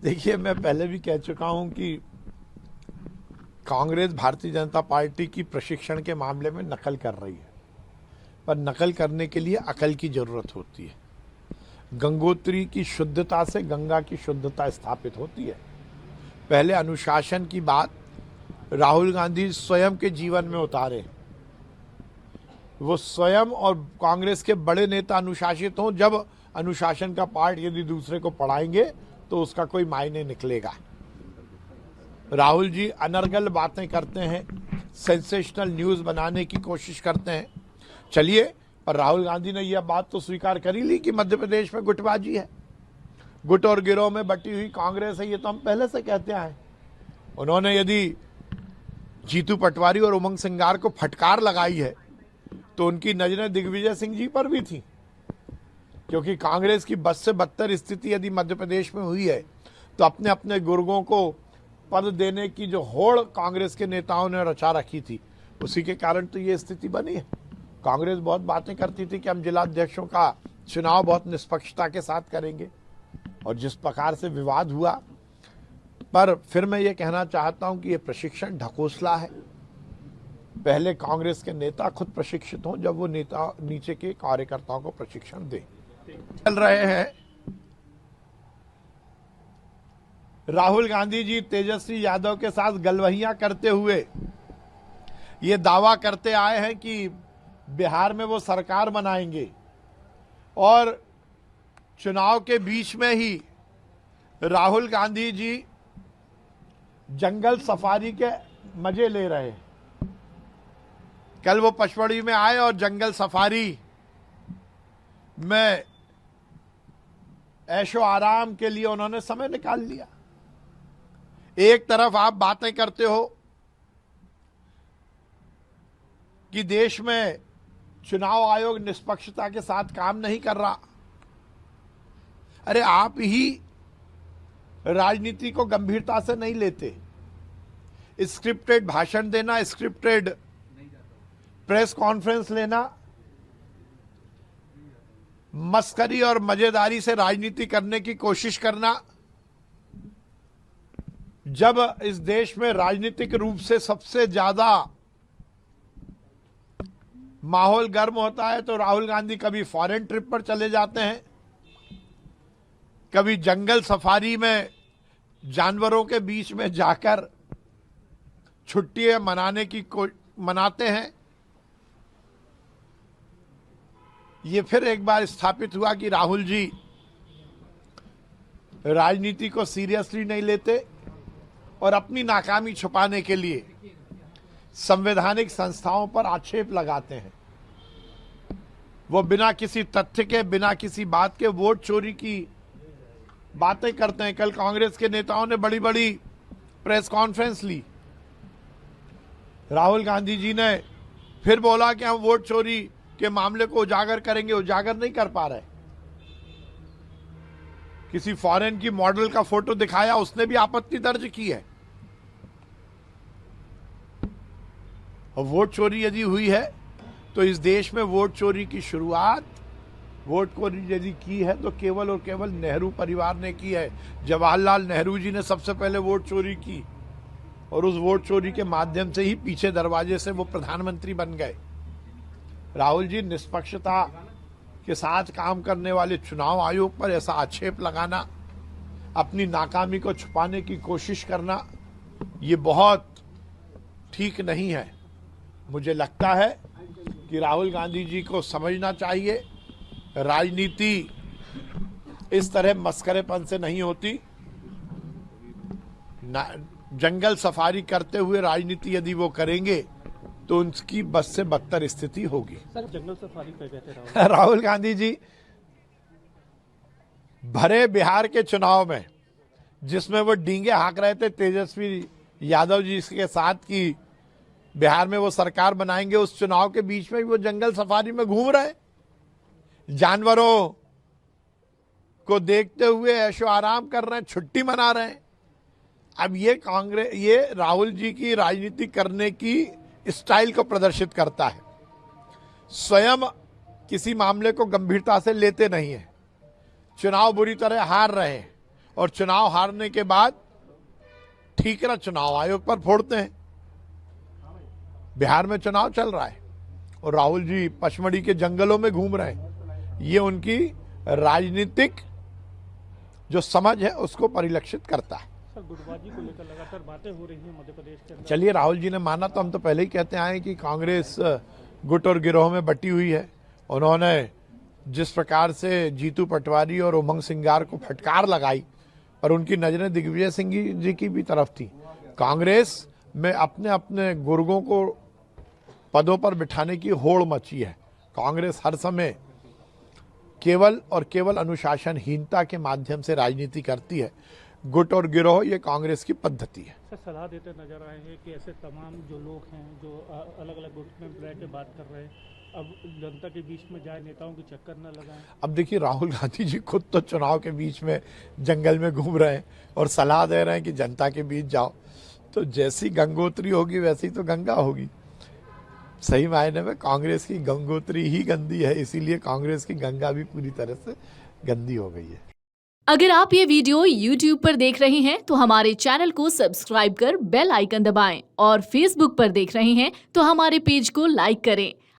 देखिए, मैं पहले भी कह चुका हूं कि कांग्रेस भारतीय जनता पार्टी की प्रशिक्षण के मामले में नकल कर रही है, पर नकल करने के लिए अकल की जरूरत होती है। गंगोत्री की शुद्धता से गंगा की शुद्धता स्थापित होती है। पहले अनुशासन की बात राहुल गांधी स्वयं के जीवन में उतारे। वो स्वयं और कांग्रेस के बड़े नेता अनुशासित हों। जब अनुशासन का पाठ यदि दूसरे को पढ़ाएंगे तो उसका कोई मायने निकलेगा। राहुल जी अनर्गल बातें करते हैं, सेंसेशनल न्यूज बनाने की कोशिश करते हैं। चलिए, पर राहुल गांधी ने यह बात तो स्वीकार कर ही ली कि मध्य प्रदेश में गुटबाजी है, गुट और गिरोह में बटी हुई कांग्रेस है। ये तो हम पहले से कहते आए। उन्होंने यदि जीतू पटवारी और उमंग सिंगार को फटकार लगाई है तो उनकी नजरें दिग्विजय सिंह जी पर भी थी, क्योंकि कांग्रेस की बद से बदतर स्थिति यदि मध्य प्रदेश में हुई है तो अपने अपने गुर्गों को पद देने की जो होड़ कांग्रेस के नेताओं ने रचा रखी थी, उसी के कारण तो ये स्थिति बनी है। कांग्रेस बहुत बातें करती थी कि हम जिला अध्यक्षों का चुनाव बहुत निष्पक्षता के साथ करेंगे, और जिस प्रकार से विवाद हुआ, पर फिर मैं ये कहना चाहता हूं कि ये प्रशिक्षण ढकोसला है। पहले कांग्रेस के नेता खुद प्रशिक्षित हों, जब वो नेता नीचे के कार्यकर्ताओं को प्रशिक्षण दें। चल रहे हैं राहुल गांधी जी तेजस्वी यादव के साथ गलवहियां करते हुए ये दावा करते आए हैं कि बिहार में वो सरकार बनाएंगे, और चुनाव के बीच में ही राहुल गांधी जी जंगल सफारी के मजे ले रहे हैं। कल वो पचमढ़ी में आए और जंगल सफारी में ऐशो आराम के लिए उन्होंने समय निकाल लिया। एक तरफ आप बातें करते हो कि देश में चुनाव आयोग निष्पक्षता के साथ काम नहीं कर रहा। अरे, आप ही राजनीति को गंभीरता से नहीं लेते। स्क्रिप्टेड भाषण देना, स्क्रिप्टेड प्रेस कॉन्फ्रेंस लेना, मस्करी और मजेदारी से राजनीति करने की कोशिश करना। जब इस देश में राजनीतिक रूप से सबसे ज्यादा माहौल गर्म होता है तो राहुल गांधी कभी फॉरेन ट्रिप पर चले जाते हैं, कभी जंगल सफारी में जानवरों के बीच में जाकर छुट्टियां मनाते हैं। ये फिर एक बार स्थापित हुआ कि राहुल जी राजनीति को सीरियसली नहीं लेते और अपनी नाकामी छुपाने के लिए संवैधानिक संस्थाओं पर आक्षेप लगाते हैं। वो बिना किसी तथ्य के, बिना किसी बात के वोट चोरी की बातें करते हैं। कल कांग्रेस के नेताओं ने बड़ी बड़ी प्रेस कॉन्फ्रेंस ली। राहुल गांधी जी ने फिर बोला कि हम वोट चोरी के मामले को उजागर करेंगे। उजागर नहीं कर पा रहे। किसी फॉरेन की मॉडल का फोटो दिखाया, उसने भी आपत्ति दर्ज की है। और वोट चोरी यदि हुई है तो इस देश में वोट चोरी की शुरुआत, वोट चोरी यदि की है तो केवल और केवल नेहरू परिवार ने की है। जवाहरलाल नेहरू जी ने सबसे पहले वोट चोरी की, और उस वोट चोरी के माध्यम से ही पीछे दरवाजे से वो प्रधानमंत्री बन गए। राहुल जी निष्पक्षता के साथ काम करने वाले चुनाव आयोग पर ऐसा आक्षेप लगाना, अपनी नाकामी को छुपाने की कोशिश करना, ये बहुत ठीक नहीं है। मुझे लगता है कि राहुल गांधी जी को समझना चाहिए, राजनीति इस तरह मस्करेपन से नहीं होती। जंगल सफारी करते हुए राजनीति यदि वो करेंगे तो उनकी बद से बदतर स्थिति होगी। सर, जंगल सफारी पे गए थे राहुल गांधी जी भरे बिहार के चुनाव में, जिसमें वो डींगे हाँक रहे थे तेजस्वी यादव जी के साथ कि बिहार में वो सरकार बनाएंगे, उस चुनाव के बीच में भी वो जंगल सफारी में घूम रहे, जानवरों को देखते हुए ऐशो आराम कर रहे हैं, छुट्टी मना रहे हैं। अब ये राहुल जी की राजनीति करने की स्टाइल को प्रदर्शित करता है। स्वयं किसी मामले को गंभीरता से लेते नहीं है, चुनाव बुरी तरह हार रहे हैं और चुनाव हारने के बाद ठीकरा चुनाव आयोग पर फोड़ते हैं। बिहार में चुनाव चल रहा है और राहुल जी पचमढ़ी के जंगलों में घूम रहे हैं। ये उनकी राजनीतिक जो समझ है उसको परिलक्षित करता है। सर, गुटबाजी को लेकर लगातार बातें हो रही हैं मध्य प्रदेश के अंदर। चलिए, राहुल जी ने माना तो हम तो पहले ही कहते आए हैं कि कांग्रेस गुट और गिरोह में बटी हुई है। उन्होंने जिस प्रकार से जीतू पटवारी और उमंग सिंगार को फटकार लगाई, पर उनकी नजरें दिग्विजय सिंह जी की भी तरफ थी। कांग्रेस में अपने अपने गुर्गों को पदों पर बिठाने की होड़ मची है। कांग्रेस हर समय केवल और केवल अनुशासनहीनता के माध्यम से राजनीति करती है। गुट और गिरोह ये कांग्रेस की पद्धति है। सर, सलाह देते नजर आए हैं कि ऐसे तमाम जो लोग हैं जो अलग अलग गुट में रह के बात कर रहे हैं, अब जनता के बीच में जाए, नेताओं की चक्कर न लगाएं। अब देखिए, राहुल गांधी जी खुद तो चुनाव के बीच में जंगल में घूम रहे हैं और सलाह दे रहे हैं कि जनता के बीच जाओ। तो जैसी गंगोत्री होगी वैसी तो गंगा होगी। सही मायने में कांग्रेस की गंगोत्री ही गंदी है, इसीलिए कांग्रेस की गंगा भी पूरी तरह से गंदी हो गई है। अगर आप ये वीडियो YouTube पर देख रहे हैं तो हमारे चैनल को सब्सक्राइब कर बेल आइकन दबाएं और Facebook पर देख रहे हैं तो हमारे पेज को लाइक करें।